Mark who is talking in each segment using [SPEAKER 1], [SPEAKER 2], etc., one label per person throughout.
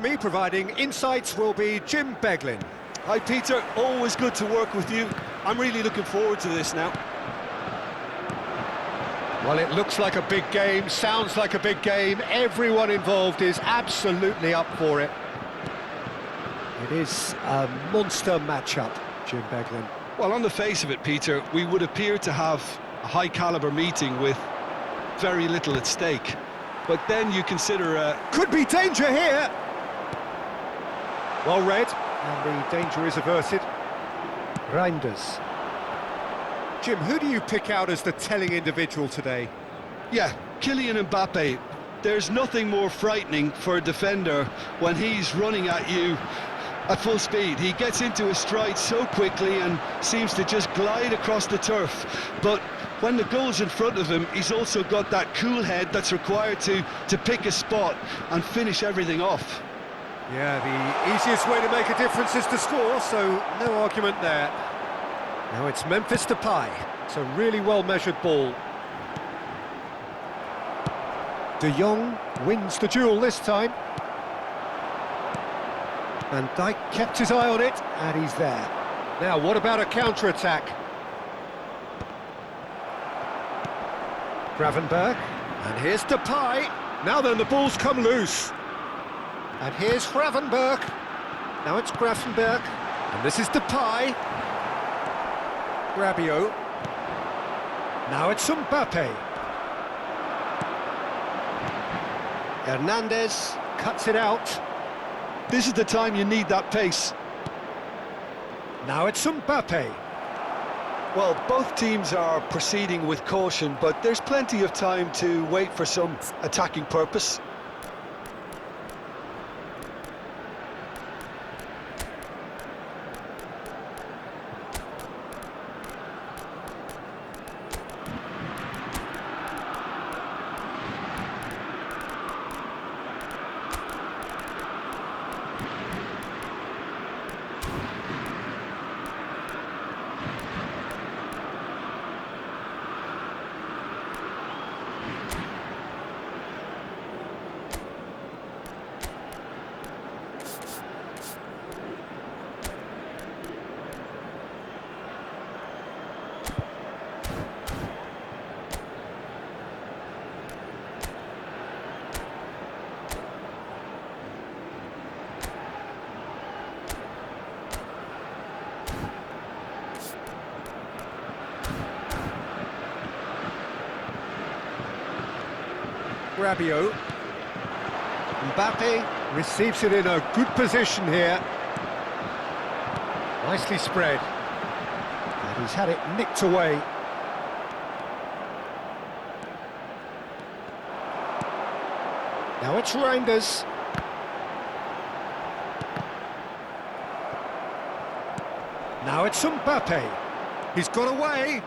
[SPEAKER 1] Me providing insights will be Jim Beglin.
[SPEAKER 2] Hi Peter, always good to work with you. I'm really looking forward to this now.
[SPEAKER 1] Well, it looks like a big game, sounds like a big game. Everyone involved is absolutely up for it. It is a monster matchup, Jim Beglin.
[SPEAKER 2] Well, on the face of it, Peter, we would appear to have a high-caliber meeting with very little at stake. But then you consider...
[SPEAKER 1] Could be danger here! Well read, and the danger is averted. Reinders. Jim, who do you pick out as the telling individual today?
[SPEAKER 2] Yeah, Kylian Mbappe. There's nothing more frightening for a defender when he's running at you at full speed. He gets into his stride so quickly and seems to just glide across the turf. But when the goal's in front of him, he's also got that cool head that's required to pick a spot and finish everything off.
[SPEAKER 1] Yeah, the easiest way to make a difference is to score, so no argument there. Now it's Memphis Depay. It's a really well-measured ball. De Jong wins the duel this time. Van Dijk kept his eye on it, and he's there. Now, what about a counter-attack? Gravenberch, and here's Depay. Now then, the ball's come loose. And here's Gravenberch. Now it's Gravenberch, and this is Depay. Rabiot. Now it's Mbappe. Hernandez cuts it out.
[SPEAKER 2] This is the time you need that pace.
[SPEAKER 1] Now it's Mbappe.
[SPEAKER 2] Well, both teams are proceeding with caution, but there's plenty of time to wait for some attacking purpose.
[SPEAKER 1] Rabiot. Mbappe receives it in a good position here. Nicely spread. And he's had it nicked away. Now it's Reinders. Now it's Mbappe. He's got away.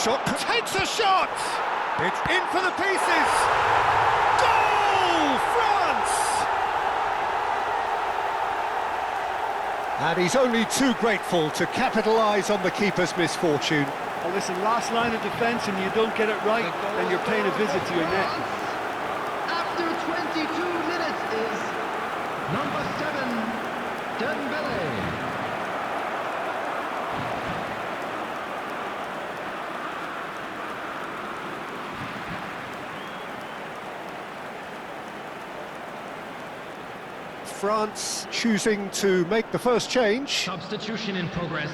[SPEAKER 1] Shot, takes a shot! It's in for the pieces! Goal! France! And he's only too grateful to capitalise on the keeper's misfortune.
[SPEAKER 3] Well, listen, last line of defence and you don't get it right, then you're paying a visit to your net.
[SPEAKER 4] After 22 minutes is number 7, Dembele.
[SPEAKER 1] France choosing to make the first change.
[SPEAKER 5] Substitution in progress.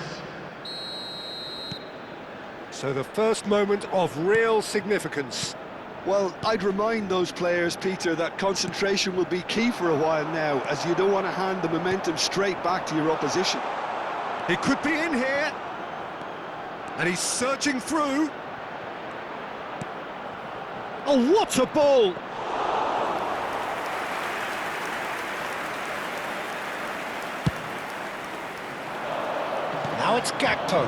[SPEAKER 1] So the first moment of real significance.
[SPEAKER 2] Well, I'd remind those players, Peter, that concentration will be key for a while now, as you don't want to hand the momentum straight back to your opposition.
[SPEAKER 1] He could be in here. And he's searching through. Oh, what a ball! Now it's Gakpo.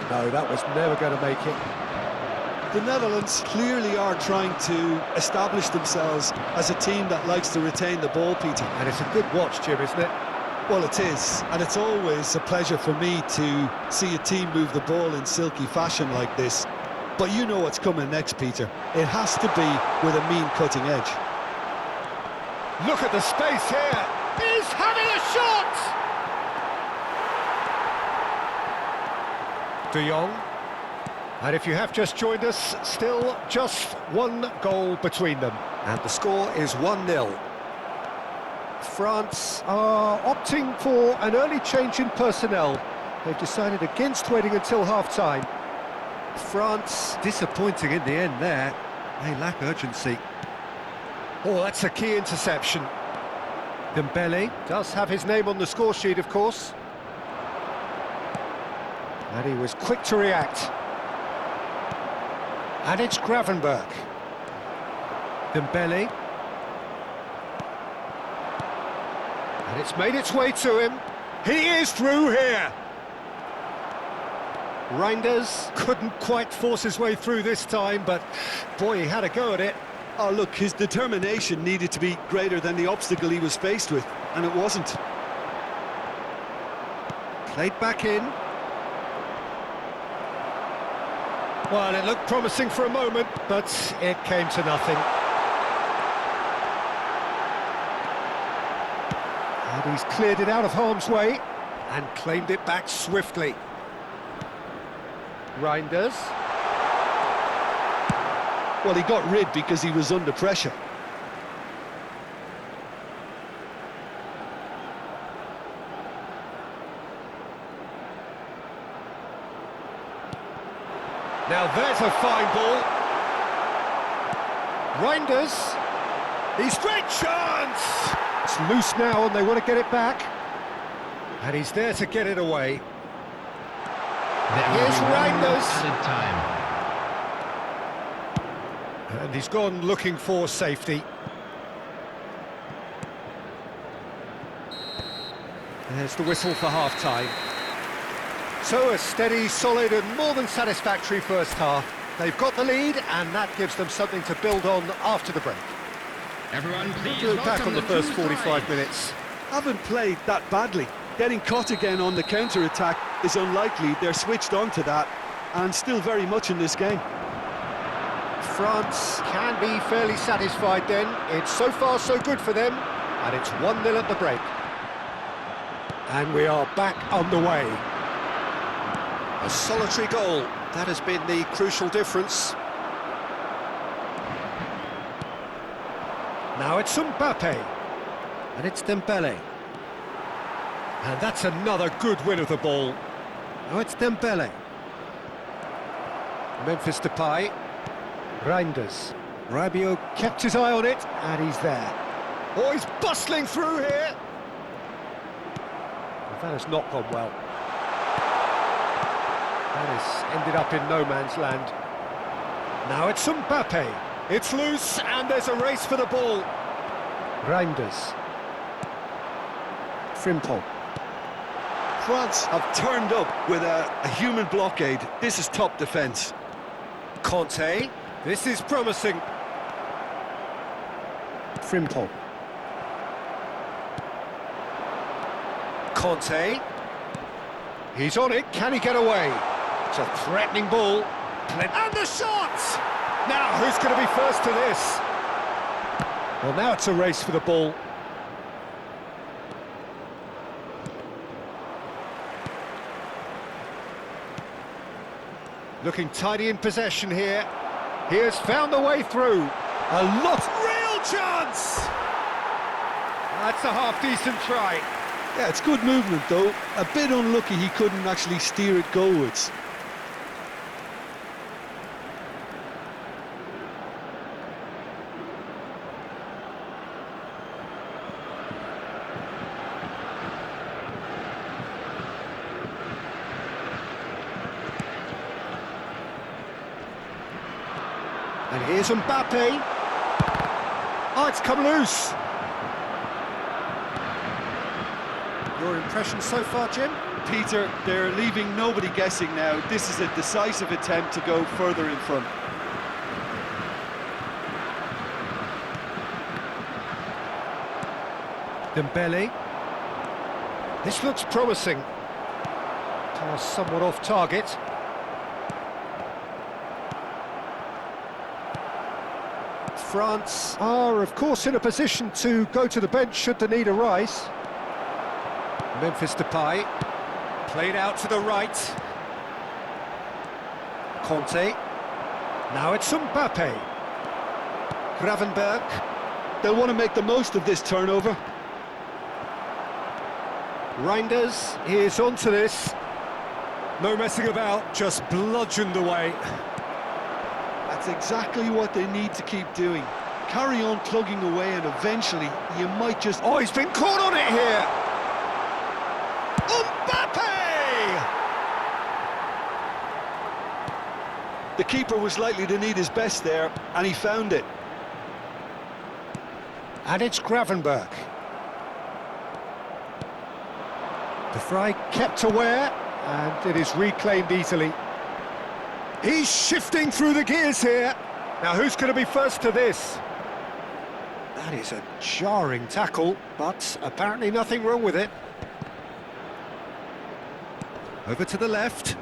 [SPEAKER 1] No, that was never going to make it.
[SPEAKER 2] The Netherlands clearly are trying to establish themselves as a team that likes to retain the ball, Peter.
[SPEAKER 1] And it's a good watch, Jim, isn't it?
[SPEAKER 2] Well, it is, and it's always a pleasure for me to see a team move the ball in silky fashion like this. But you know what's coming next, Peter. It has to be with a mean cutting edge.
[SPEAKER 1] Look at the space here. He's having a shot! De Jong. And if you have just joined us, still just one goal between them. And the score is 1-0. France are opting for an early change in personnel. They've decided against waiting until half-time. France disappointing in the end there. They lack urgency. Oh, that's a key interception. Dembele does have his name on the score sheet, of course. And he was quick to react. And it's Gravenberch. Dembele. And it's made its way to him. He is through here. Reinders couldn't quite force his way through this time, but boy, he had a go at it.
[SPEAKER 2] Oh, look, his determination needed to be greater than the obstacle he was faced with, and it wasn't.
[SPEAKER 1] Played back in. Well, it looked promising for a moment, but it came to nothing. And he's cleared it out of harm's way and claimed it back swiftly. Reinders.
[SPEAKER 2] Well, he got rid because he was under pressure.
[SPEAKER 1] Now there's a fine ball. Reinders. He's great chance! It's loose now and they want to get it back. And he's there to get it away. Here's Reinders.
[SPEAKER 4] Added time.
[SPEAKER 1] And he's gone looking for safety. There's the whistle for half-time. So a steady, solid and more than satisfactory first half. They've got the lead and that gives them something to build on after the break.
[SPEAKER 4] Everyone, please
[SPEAKER 1] Look back on
[SPEAKER 4] welcome
[SPEAKER 1] the first
[SPEAKER 4] two
[SPEAKER 1] 45
[SPEAKER 4] sides.
[SPEAKER 1] minutes.
[SPEAKER 2] Haven't played that badly. Getting caught again on the counter-attack is unlikely. They're switched on to that, and still very much in this game.
[SPEAKER 1] France can be fairly satisfied then. It's so far so good for them, and it's 1-0 at the break. And we are back on the way. A solitary goal, that has been the crucial difference. Now it's Mbappe, and it's Dembele. And that's another good win of the ball. Now it's Dembele. Memphis Depay. Reinders. Rabiot kept his eye on it, and he's there. Oh, he's bustling through here. Well, that has not gone well. That has ended up in no man's land. Now it's Mbappe. It's loose, and there's a race for the ball. Reinders. Frimpong.
[SPEAKER 2] France have turned up with a human blockade. This is top defence.
[SPEAKER 1] Conte. This is promising. Frimpong. Conte. He's on it. Can he get away? It's a threatening ball. And the shot! Now, who's going to be first to this? Well, now it's a race for the ball. Looking tidy in possession here. He has found the way through. A lot. Real chance! That's a half-decent try.
[SPEAKER 2] Yeah, it's good movement though. A bit unlucky he couldn't actually steer it goalwards.
[SPEAKER 1] And here's Mbappe. Oh, it's come loose. Your impression so far, Jim?
[SPEAKER 2] Peter, they're leaving nobody guessing now. This is a decisive attempt to go further in front.
[SPEAKER 1] Dembele. This looks promising. Pass somewhat off target. France are, of course, in a position to go to the bench should the need arise. Memphis Depay, played out to the right. Conte. Now it's Mbappe. Gravenberch.
[SPEAKER 2] They'll want to make the most of this turnover.
[SPEAKER 1] Reinders is onto this. No messing about, just bludgeoned away.
[SPEAKER 2] That's exactly what they need to keep doing. Carry on plugging away and eventually you might just...
[SPEAKER 1] Oh, he's been caught on it here! Mbappe!
[SPEAKER 2] The keeper was likely to need his best there, and he found it.
[SPEAKER 1] And it's Gravenberch. De Vrij kept aware, and it is reclaimed easily. He's shifting through the gears here. Now, who's going to be first to this? That is a jarring tackle, but apparently nothing wrong with it. Over to the left.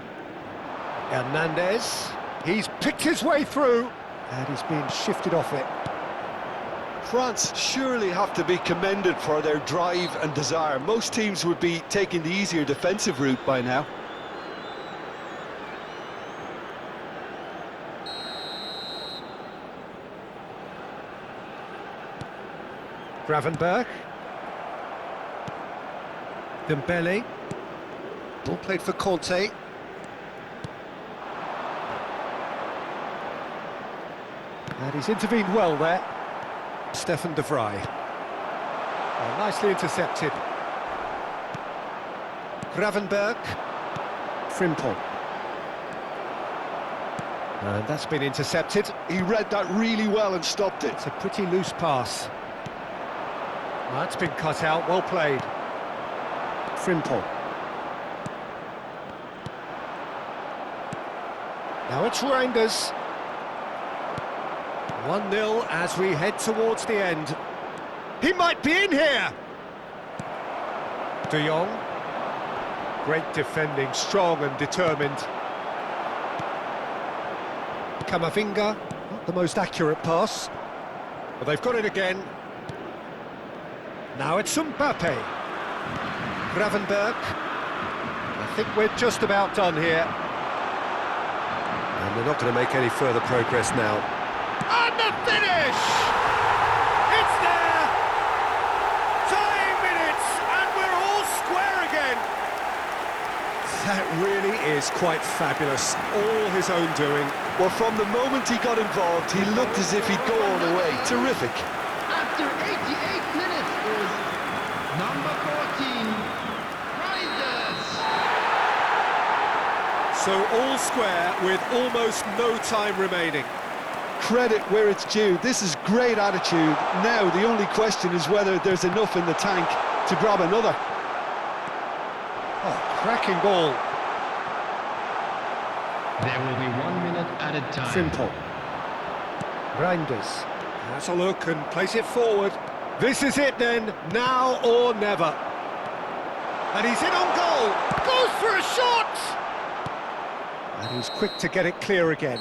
[SPEAKER 1] Hernandez. He's picked his way through, and he's being shifted off it.
[SPEAKER 2] France surely have to be commended for their drive and desire. Most teams would be taking the easier defensive route by now.
[SPEAKER 1] Gravenberch. Dembele. Ball played for Conte. And he's intervened well there. Stefan de Vrij. Oh, nicely intercepted. Gravenberch. Frimpong. And that's been intercepted.
[SPEAKER 2] He read that really well and stopped it.
[SPEAKER 1] It's a pretty loose pass. That's been cut out, well played. Frimpong. Now it's Reinders. 1-0 as we head towards the end. He might be in here! De Jong. Great defending, strong and determined. Camavinga, not the most accurate pass. But they've got it again. Now it's Mbappe. Gravenberch. I think we're just about done here. And they're not going to make any further progress now. And the finish! It's there! Tying minutes, and we're all square again! That really is quite fabulous. All his own doing.
[SPEAKER 2] Well, from the moment he got involved, he looked as if he'd go all the way. Terrific.
[SPEAKER 4] After 88 minutes is number 14, Reinders.
[SPEAKER 1] So all square with almost no time remaining.
[SPEAKER 2] Credit where it's due. This is great attitude. Now, the only question is whether there's enough in the tank to grab another.
[SPEAKER 1] Oh, cracking ball.
[SPEAKER 4] There will be 1 minute added time.
[SPEAKER 1] Simple. Reinders has a look and plays it forward. This is it then, now or never. And he's in on goal. Goes for a shot! And he's quick to get it clear again.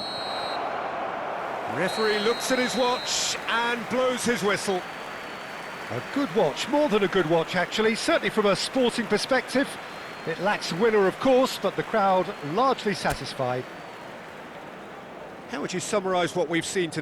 [SPEAKER 1] Referee looks at his watch and blows his whistle. A good watch, more than a good watch actually, certainly from a sporting perspective. It lacks winner, of course, but the crowd largely satisfied. How would you summarise what we've seen today?